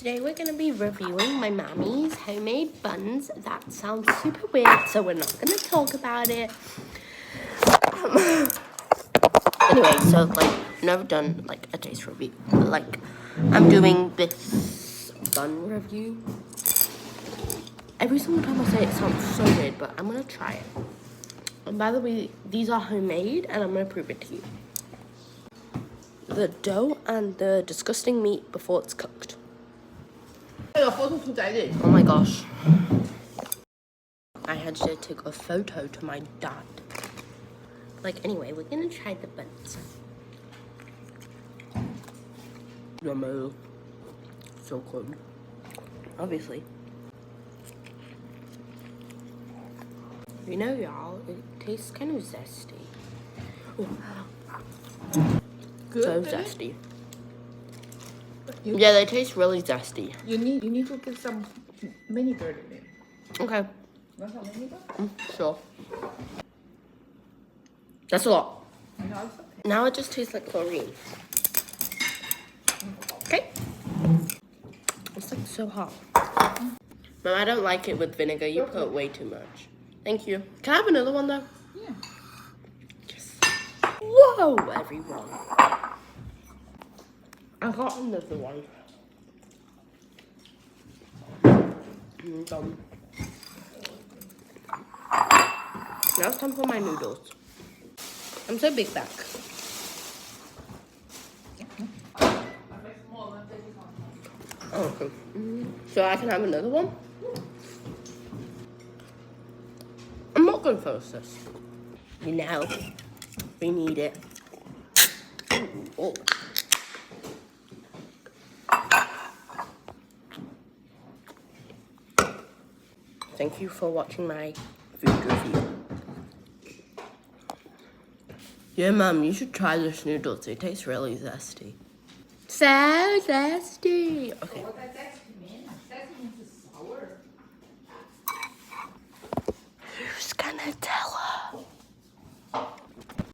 today we're going to be reviewing my mommy's homemade buns. That sounds super weird, so we're not going to talk about it. Anyway, so never done a taste review. I'm doing this bun review. Every single time I say it, it sounds so weird, but I'm going to try it. And by the way, these are homemade, and I'm going to prove it to you. The dough and the disgusting meat before it's cooked. Oh my gosh. I had to take a photo to my dad. Anyway, we're gonna try the buns. Yummy. So good. Obviously. You know, y'all, it tastes kind of zesty. Good, so really? zesty. Yeah, they taste really zesty. You need to put some vinegar in it. Okay. Want some vinegar? Sure. That's a lot. No, it's okay. Now it just tastes like chlorine. Okay. It's so hot. Mom, I don't like it with vinegar. You put way too much. Thank you. Can I have another one though? Yeah. Yes. Whoa, everyone. I got another one. Done. Now it's time for my noodles. I'm so big back. Oh, okay. So I can have another one? I'm not going to focus this. You know, we need it. Oh. Thank you for watching my food review. Yeah, Mum, you should try this noodles. It tastes really zesty. So zesty. Okay.